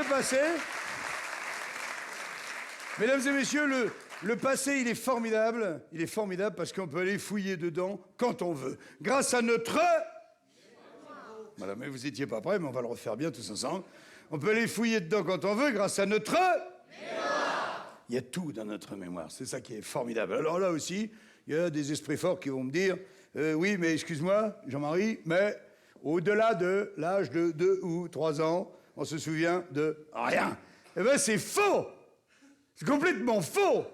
le passé. Mesdames et messieurs, le passé, il est formidable. Il est formidable parce qu'on peut aller fouiller dedans quand on veut. Grâce à notre... Voilà, mais vous n'étiez pas prêts, mais on va le refaire bien tous ensemble. On peut aller fouiller dedans quand on veut grâce à notre... mémoire. Il y a tout dans notre mémoire. C'est ça qui est formidable. Alors là aussi, il y a des esprits forts qui vont me dire oui, mais excuse-moi, Jean-Marie, mais au-delà de l'âge de 2 ou 3 ans, on se souvient de rien. Eh bien, c'est faux. C'est complètement faux.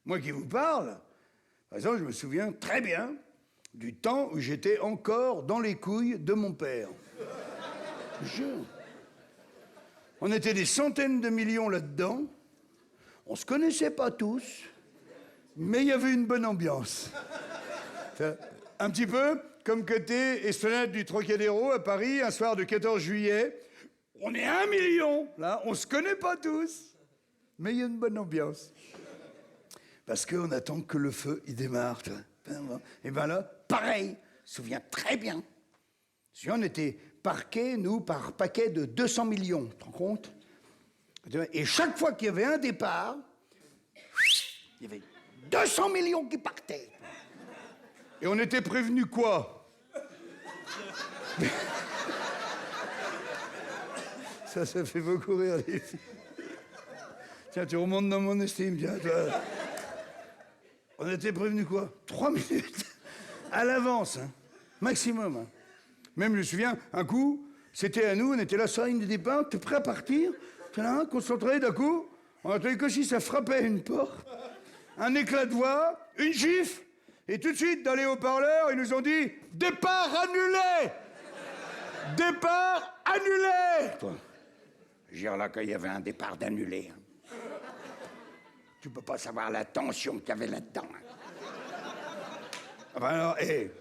Moi qui vous parle, par exemple, je me souviens très bien du temps où j'étais encore dans les couilles de mon père. On était des centaines de millions là-dedans. On se connaissait pas tous, mais il y avait une bonne ambiance. Un petit peu comme côté esplanade du Trocadéro à Paris, un soir du 14 juillet. On est 1 million, là, on se connaît pas tous, mais il y a une bonne ambiance. Parce qu'on attend que le feu, il démarre. Et bien là, pareil, je me souviens très bien. Si on était parqués, nous, par paquet de 200 millions, tu te rends compte? Et chaque fois qu'il y avait un départ, il y avait 200 millions qui partaient. Et on était prévenus quoi? Ça fait beaucoup rire les filles. Tiens, tu remontes dans mon estime, tiens, toi. On était prévenus quoi? 3 minutes à l'avance, hein. Maximum. Hein. Même, je me souviens, un coup, c'était à nous, on était là sur la ligne de départ, t'es prêt à partir? T'es là, concentré, d'un coup, on a entendu que si ça frappait à une porte, un éclat de voix, une gifle, et tout de suite, dans les haut-parleurs, ils nous ont dit « Départ annulé !» Départ annulé! Je veux dire, là, qu'il y avait un départ d'annulé. Hein. Tu peux pas savoir la tension qu'il y avait là-dedans. Hein. Enfin, alors, et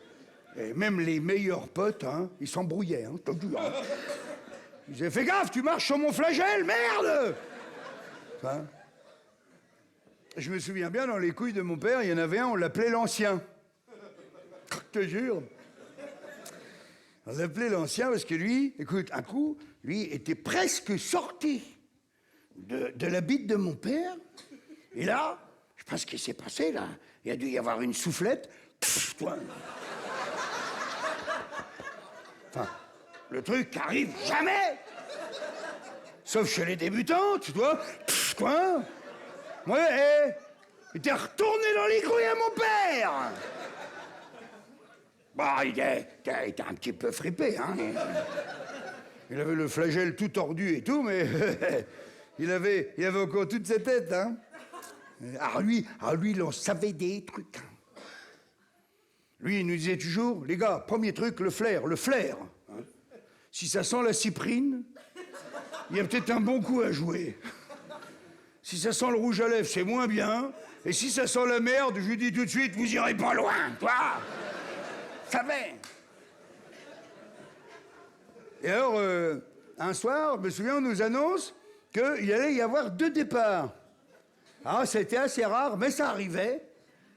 même les meilleurs potes, hein, ils s'embrouillaient, hein, t'as vu, hein. Ils disaient « Fais gaffe, tu marches sur mon flagelle, merde !» Enfin, je me souviens bien, dans les couilles de mon père, il y en avait un, on l'appelait l'ancien. Je te jure. On l'appelait l'ancien parce que lui, écoute, un coup, lui était presque sorti de la bite de mon père. Et là, je sais pas ce qui s'est passé, là. Il a dû y avoir une soufflette. Pff, toi. Enfin, le truc qui arrive jamais. Sauf chez les débutants, tu vois. Pff, quoi. Ouais, il était retourné dans les couilles à mon père. Bon, il était un petit peu fripé, hein. Il avait le flagelle tout tordu et tout, mais il avait encore toute sa tête, hein. Alors lui, il en savait des trucs. Lui, il nous disait toujours, les gars, premier truc, le flair. Hein. Si ça sent la cyprine, il y a peut-être un bon coup à jouer. Si ça sent le rouge à lèvres, c'est moins bien. Et si ça sent la merde, je lui dis tout de suite, vous irez pas loin, toi. Ça va. Et alors, un soir, je me souviens, on nous annonce qu'il allait y avoir 2 départs. Alors, c'était assez rare, mais ça arrivait.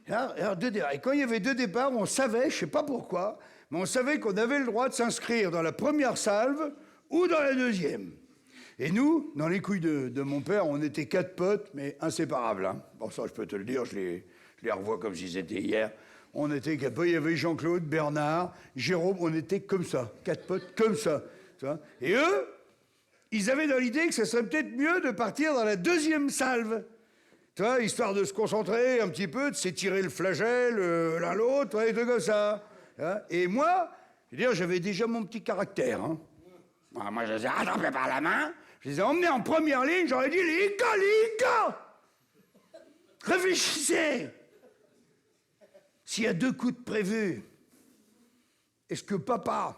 Alors, 2 départs. Et quand il y avait 2 départs, on savait, je sais pas pourquoi, mais on savait qu'on avait le droit de s'inscrire dans la première salve ou dans la deuxième. Et nous, dans les couilles de mon père, on était 4 potes, mais inséparables. Hein. Bon, ça, je peux te le dire, je les revois comme si c'était hier. On était 4 potes, il y avait Jean-Claude, Bernard, Jérôme, on était comme ça, 4 potes comme ça. Tu vois. Et eux, ils avaient dans l'idée que ça serait peut-être mieux de partir dans la deuxième salve. Tu vois, histoire de se concentrer un petit peu, de s'étirer le flagelle l'un l'autre, tu vois, des trucs comme ça. Hein. Et moi, je veux dire, j'avais déjà mon petit caractère. Hein. Moi, je les ai rattrapés par la main, je les ai emmenés en première ligne, j'aurais dit, les gars, réfléchissez. S'il y a 2 coups de prévus, est-ce que papa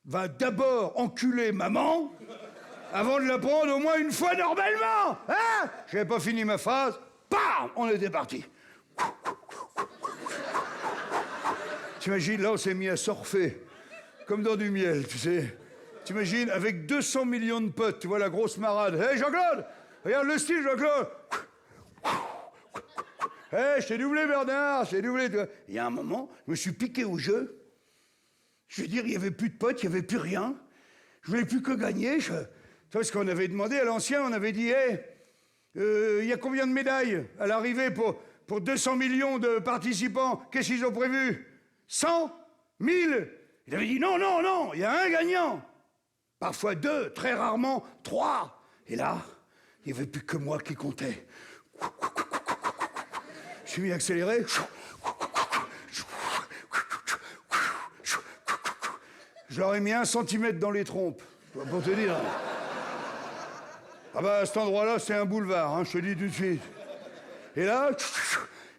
va d'abord enculer maman avant de la prendre au moins une fois normalement? Hein? J'avais pas fini ma phrase, bam, on était parti. T'imagines, là, on s'est mis à surfer, comme dans du miel, tu sais. T'imagines, avec 200 millions de potes, tu vois la grosse marade. Hé, hey, Jean-Claude, regarde le style, Jean-Claude. Hé, hey, je t'ai doublé, Bernard, je t'ai doublé. Il y a un moment, je me suis piqué au jeu. Je veux dire, il n'y avait plus de potes, il n'y avait plus rien. Je voulais plus que gagner. Tu vois ce qu'on avait demandé à l'ancien, on avait dit, hé, il y a combien de médailles à l'arrivée pour 200 millions de participants? Qu'est-ce qu'ils ont prévu? 100? 1000? Il avait dit, non, non, non, il y a un gagnant. Parfois 2, très rarement 3. Et là, il n'y avait plus que moi qui comptais. Je suis mis accéléré. Je leur ai mis 1 centimètre dans les trompes, pour te dire. Ah bah, à cet endroit-là, c'est un boulevard, hein, je te dis tout de suite. Et là,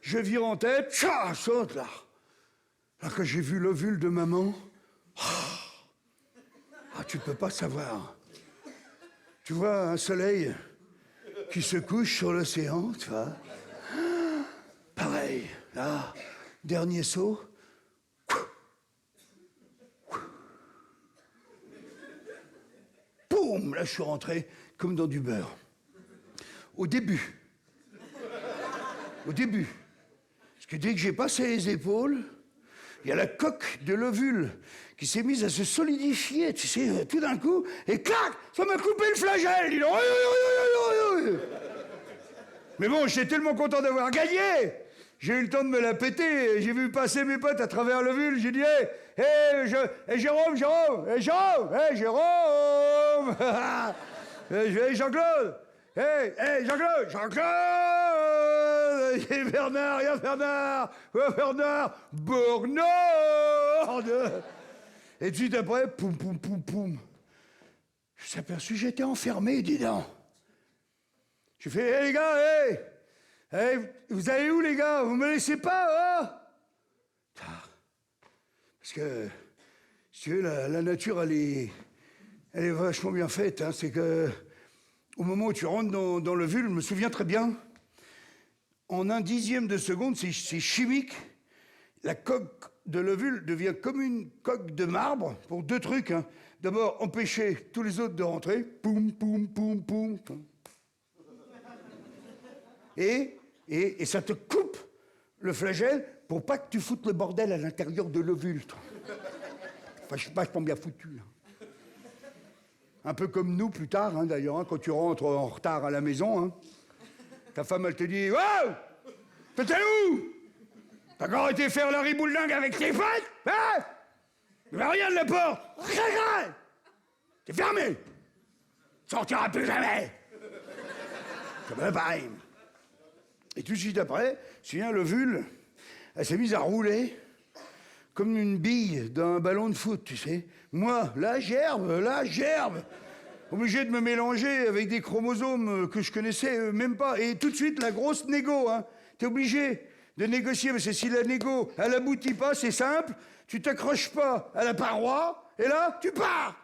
je vire en tête, je saute là. Là, quand j'ai vu l'ovule de maman, tu peux pas savoir. Tu vois un soleil qui se couche sur l'océan, tu vois. Pareil, là, dernier saut. Boum, là, je suis rentré comme dans du beurre. Au début. Parce que dès que j'ai passé les épaules, il y a la coque de l'ovule qui s'est mise à se solidifier, tu sais, tout d'un coup, et clac, ça m'a coupé le flagelle, dis donc. Mais bon, j'étais tellement content d'avoir gagné. J'ai eu le temps de me la péter, j'ai vu passer mes potes à travers l'ovule, j'ai dit, Jérôme, Jean-Claude, Jean-Claude, et Bernard, Bernard, et tout de suite après, poum, poum, poum, poum. Je me suis aperçu, j'étais enfermé, dis donc. J'ai fait, hé les gars, vous allez où les gars? Vous me laissez pas, hein? Parce que, si tu veux, la nature, elle est vachement bien faite, hein. C'est que, au moment où tu rentres dans l'ovule, je me souviens très bien, en 1/10 de seconde, c'est chimique, la coque de l'ovule devient comme une coque de marbre pour 2 trucs, hein. D'abord, empêcher tous les autres de rentrer, poum, poum, poum, poum. Et ça te coupe le flagelle pour pas que tu foutes le bordel à l'intérieur de l'ovule. Enfin, je suis vachement bien foutu, là. Un peu comme nous, plus tard, hein, d'ailleurs, hein, quand tu rentres en retard à la maison, hein, ta femme, elle te dit « Wow! T'es où? T'as encore été faire la ribouledingue avec tes potes? Hein? Il n'y a rien de la porte! C'est fermé! Sortira plus jamais! » Ça va pareil. Et tout de suite après, je me souviens, l'ovule, elle s'est mise à rouler comme une bille d'un ballon de foot, tu sais. Moi, la gerbe, obligé de me mélanger avec des chromosomes que je connaissais même pas. Et tout de suite, la grosse négo, hein. T'es obligé de négocier, parce que si la négo, elle aboutit pas, c'est simple, tu t'accroches pas à la paroi, et là, tu pars.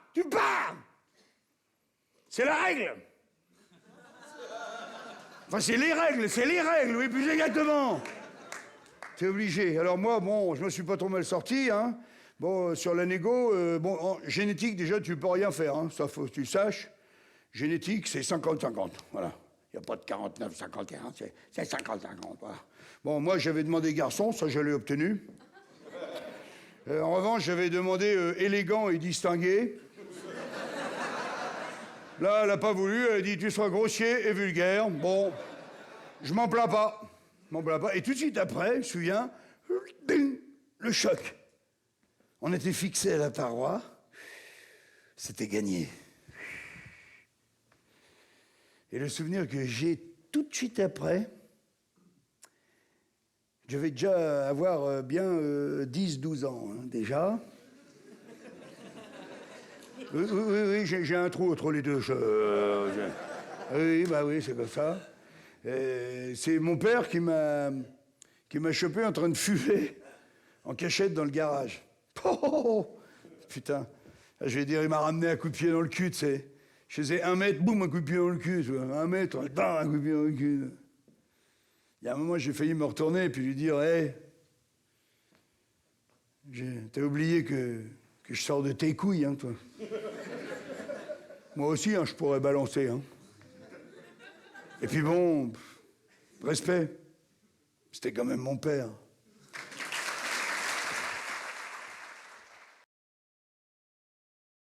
C'est la règle. Enfin, c'est les règles, oui, plus exactement. T'es obligé. Alors moi, bon, je me suis pas trop mal sorti, hein. Bon, sur la négo, en génétique, déjà, tu peux rien faire, hein. Ça, faut que tu saches. Génétique, c'est 50-50, voilà. Il n'y a pas de 49-51, c'est 50-50, voilà. Bon, moi, j'avais demandé garçon, ça, je l'ai obtenu. En revanche, j'avais demandé élégant et distingué. Là, elle n'a pas voulu, elle a dit, tu seras grossier et vulgaire. Bon, je m'en plains pas. Et tout de suite après, je me souviens, ding, le choc. On était fixés à la paroi, c'était gagné. Et le souvenir que j'ai tout de suite après, je vais déjà avoir bien 10-12 ans, hein, déjà. Oui, j'ai un trou entre les deux. Oui, c'est comme ça. C'est mon père qui m'a chopé en train de fumer en cachette dans le garage. Oh, putain, je vais dire, il m'a ramené un coup de pied dans le cul, tu sais. Je faisais 1 mètre, boum, un coup de pied dans le cul. 1 mètre, bam, un coup de pied dans le cul. Il y a un moment, j'ai failli me retourner et puis lui dire, hé, t'as oublié que je sors de tes couilles, hein, toi. Moi aussi, hein, je pourrais balancer, hein. Et puis bon, respect. C'était quand même mon père.